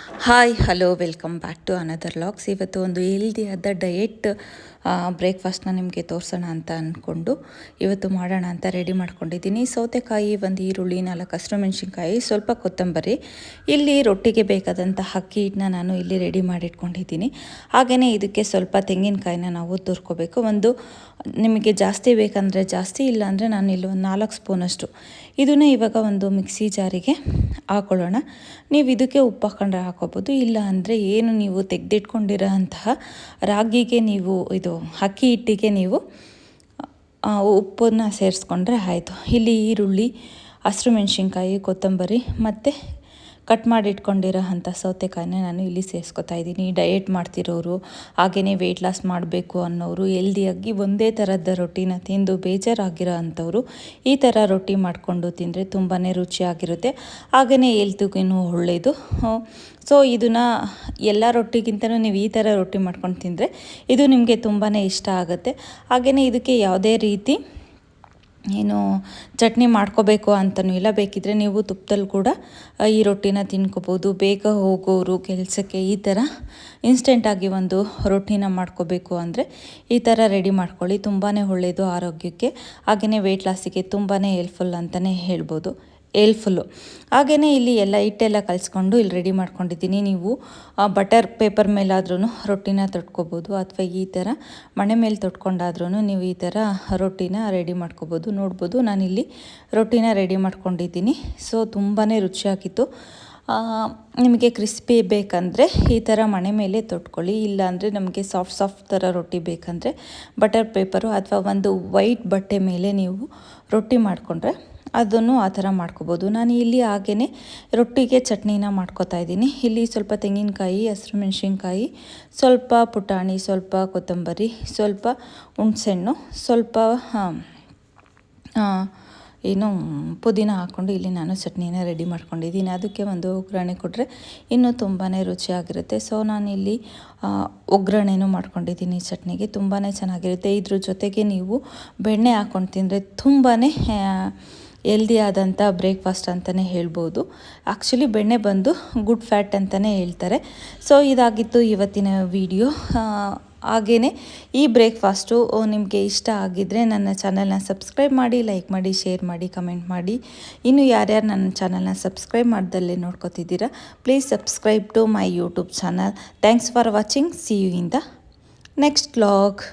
Hi hello welcome back to another vlogs. ಇವತ್ತು ಒಂದು ಹೆಲ್ದಿಯಾದ diet ಬ್ರೇಕ್ಫಾಸ್ಟ್ನ ನಿಮಗೆ ತೋರಿಸೋಣ ಅಂತ ಅಂದ್ಕೊಂಡು ಇವತ್ತು ಮಾಡೋಣ ಅಂತ ರೆಡಿ ಮಾಡ್ಕೊಂಡಿದ್ದೀನಿ. ಸೌತೆಕಾಯಿ, ಒಂದು ಈರುಳ್ಳಿ, 4 ಹಸಿಮೆಣಸಿನ್ಕಾಯಿ, ಸ್ವಲ್ಪ ಕೊತ್ತಂಬರಿ. ಇಲ್ಲಿ ರೊಟ್ಟಿಗೆ ಬೇಕಾದಂಥ ಅಕ್ಕಿ ಹಿಟ್ಟನ್ನ ನಾನು ಇಲ್ಲಿ ರೆಡಿ ಮಾಡಿಟ್ಕೊಂಡಿದ್ದೀನಿ. ಹಾಗೆಯೇ ಇದಕ್ಕೆ ಸ್ವಲ್ಪ ತೆಂಗಿನಕಾಯಿನ ನಾವು ತುರ್ಕೋಬೇಕು. ಒಂದು ನಿಮಗೆ ಜಾಸ್ತಿ ಬೇಕಂದರೆ ಜಾಸ್ತಿ, ಇಲ್ಲ ಅಂದರೆ ನಾನು ಇಲ್ಲಿ ಒಂದು 4 ಸ್ಪೂನಷ್ಟು ಇದನ್ನು ಇವಾಗ ಒಂದು ಮಿಕ್ಸಿ ಜಾರಿಗೆ ಹಾಕೊಳ್ಳೋಣ. ನೀವು ಇದಕ್ಕೆ ಉಪ್ಪು ಹಾಕೊಂಡ್ರೆ ಹಾಕೋಬೋದು, ಇಲ್ಲ ಅಂದರೆ ಏನು ನೀವು ತೆಗೆದಿಟ್ಕೊಂಡಿರೋ ಅಂತಹ ರಾಗಿಗೆ ನೀವು ಇದು ಅಕ್ಕಿ ಹಿಟ್ಟಿಗೆ ನೀವು ಉಪ್ಪನ್ನು ಸೇರಿಸ್ಕೊಂಡ್ರೆ ಆಯಿತು. ಇಲ್ಲಿ ಈರುಳ್ಳಿ, ಹಸಿಮೆಣಸಿನ್ಕಾಯಿ, ಕೊತ್ತಂಬರಿ ಮತ್ತು ಕಟ್ ಮಾಡಿ ಇಟ್ಕೊಂಡಿರೋ ಅಂಥ ಸೌತೆಕಾಯಿನ ನಾನು ಇಲ್ಲಿ ಸೇರಿಸ್ಕೊತಾ ಇದ್ದೀನಿ. ಡಯೆಟ್ ಮಾಡ್ತಿರೋರು, ಹಾಗೆಯೇ ವೆಯ್ಟ್ ಲಾಸ್ ಮಾಡಬೇಕು ಅನ್ನೋರು, ಹೆಲ್ದಿಯಾಗಿ ಒಂದೇ ಥರದ ರೊಟ್ಟಿನ ತಿಂದು ಬೇಜಾರಾಗಿರೋ ಅಂಥವ್ರು ಈ ಥರ ರೊಟ್ಟಿ ಮಾಡಿಕೊಂಡು ತಿಂದರೆ ತುಂಬಾ ರುಚಿಯಾಗಿರುತ್ತೆ, ಹಾಗೆಯೇ ಹೆಲ್ತಿಗೂ ಒಳ್ಳೆಯದು. ಸೊ ಇದನ್ನು ಎಲ್ಲ ರೊಟ್ಟಿಗಿಂತಲೂ ನೀವು ಈ ಥರ ರೊಟ್ಟಿ ಮಾಡ್ಕೊಂಡು ತಿಂದರೆ ಇದು ನಿಮಗೆ ತುಂಬಾ ಇಷ್ಟ ಆಗುತ್ತೆ. ಹಾಗೆಯೇ ಇದಕ್ಕೆ ಯಾವುದೇ ರೀತಿ ಏನು ಚಟ್ನಿ ಮಾಡ್ಕೋಬೇಕು ಅಂತಲೂ ಇಲ್ಲ. ಬೇಕಿದ್ದರೆ ನೀವು ತುಪ್ಪದಲ್ಲಿ ಕೂಡ ಈ ರೊಟ್ಟಿನ ತಿನ್ಕೋಬೋದು. ಬೇಗ ಹೋಗೋರು ಕೆಲಸಕ್ಕೆ ಈ ಥರ ಇನ್ಸ್ಟೆಂಟಾಗಿ ಒಂದು ರೊಟ್ಟಿನ ಮಾಡ್ಕೋಬೇಕು ಅಂದರೆ ಈ ಥರ ರೆಡಿ ಮಾಡ್ಕೊಳ್ಳಿ. ತುಂಬಾ ಒಳ್ಳೆಯದು ಆರೋಗ್ಯಕ್ಕೆ, ಹಾಗೆಯೇ ವೆಯ್ಟ್ ಲಾಸಿಗೆ ತುಂಬಾ ಹೆಲ್ಪ್ಫುಲ್ ಅಂತಲೇ ಹೇಳ್ಬೋದು. ಹಾಗೆಯೇ ಇಲ್ಲಿ ಎಲ್ಲ ಹಿಟ್ಟೆಲ್ಲ ಕಲಿಸ್ಕೊಂಡು ಇಲ್ಲಿ ರೆಡಿ ಮಾಡ್ಕೊಂಡಿದ್ದೀನಿ. ನೀವು ಬಟರ್ ಪೇಪರ್ ಮೇಲಾದ್ರೂ ರೊಟ್ಟಿನ ತೊಟ್ಕೋಬೋದು, ಅಥವಾ ಈ ಥರ ಮಣೆ ಮೇಲೆ ತೊಟ್ಕೊಂಡಾದ್ರೂ ನೀವು ಈ ಥರ ರೊಟ್ಟಿನ ರೆಡಿ ಮಾಡ್ಕೋಬೋದು. ನೋಡ್ಬೋದು ನಾನಿಲ್ಲಿ ರೊಟ್ಟಿನ ರೆಡಿ ಮಾಡ್ಕೊಂಡಿದ್ದೀನಿ. ಸೊ ತುಂಬಾ ರುಚಿಯಾಗಿತ್ತು. ನಿಮಗೆ ಕ್ರಿಸ್ಪಿ ಬೇಕಂದರೆ ಈ ಥರ ಮಣೆ ಮೇಲೆ ತೊಟ್ಕೊಳ್ಳಿ, ಇಲ್ಲಾಂದರೆ ನಮಗೆ ಸಾಫ್ಟ್ ಥರ ರೊಟ್ಟಿ ಬೇಕಂದರೆ ಬಟರ್ ಪೇಪರು ಅಥವಾ ಒಂದು ವೈಟ್ ಬಟ್ಟೆ ಮೇಲೆ ನೀವು ರೊಟ್ಟಿ ಮಾಡಿಕೊಂಡ್ರೆ ಅದನ್ನು ಆ ಥರ ಮಾಡ್ಕೋಬೋದು. ನಾನು ಇಲ್ಲಿ ಹಾಗೆಯೇ ರೊಟ್ಟಿಗೆ ಚಟ್ನಿನ ಮಾಡ್ಕೋತಾ ಇದ್ದೀನಿ. ಇಲ್ಲಿ ಸ್ವಲ್ಪ ತೆಂಗಿನಕಾಯಿ, ಹಸಿಮೆಣಸಿನ್ಕಾಯಿ, ಸ್ವಲ್ಪ ಪುಟಾಣಿ, ಸ್ವಲ್ಪ ಕೊತ್ತಂಬರಿ, ಸ್ವಲ್ಪ ಹುಣಸೆಹಣ್ಣು, ಸ್ವಲ್ಪ ಪುದೀನ ಹಾಕ್ಕೊಂಡು ಇಲ್ಲಿ ನಾನು ಚಟ್ನಿನ ರೆಡಿ ಮಾಡ್ಕೊಂಡಿದ್ದೀನಿ. ಅದಕ್ಕೆ ಒಂದು ಒಗ್ಗರಣೆ ಕೊಟ್ಟರೆ ಇನ್ನೂ ತುಂಬಾ ರುಚಿಯಾಗಿರುತ್ತೆ. ಸೊ ನಾನಿಲ್ಲಿ ಒಗ್ಗರಣೆನೂ ಮಾಡ್ಕೊಂಡಿದ್ದೀನಿ ಚಟ್ನಿಗೆ. ತುಂಬಾ ಚೆನ್ನಾಗಿರುತ್ತೆ. ಇದ್ರ ಜೊತೆಗೆ ನೀವು ಬೆಣ್ಣೆ ಹಾಕ್ಕೊಂಡು ತಿಂದರೆ ತುಂಬಾ ಹೆಲ್ದಿ ಆದಂಥ ಬ್ರೇಕ್ಫಾಸ್ಟ್ ಅಂತಲೇ ಹೇಳ್ಬೋದು. ಆ್ಯಕ್ಚುಲಿ ಬೆಣ್ಣೆ ಬಂದು ಗುಡ್ ಫ್ಯಾಟ್ ಅಂತಲೇ ಹೇಳ್ತಾರೆ. ಸೊ ಇದಾಗಿತ್ತು ಇವತ್ತಿನ ವಿಡಿಯೋ. ಹಾಗೆಯೇ ಈ ಬ್ರೇಕ್ಫಾಸ್ಟು ನಿಮಗೆ ಇಷ್ಟ ಆಗಿದ್ದರೆ ನನ್ನ ಚಾನಲ್ನ ಸಬ್ಸ್ಕ್ರೈಬ್ ಮಾಡಿ, ಲೈಕ್ ಮಾಡಿ, ಶೇರ್ ಮಾಡಿ, ಕಮೆಂಟ್ ಮಾಡಿ. ಇನ್ನು ಯಾರ್ಯಾರು ನನ್ನ ಚಾನಲ್ನ ಸಬ್ಸ್ಕ್ರೈಬ್ ಮಾಡ್ದಲ್ಲೇ ನೋಡ್ಕೊತಿದ್ದೀರಾ, please subscribe to my YouTube channel. Thanks for watching. See you in the next vlog.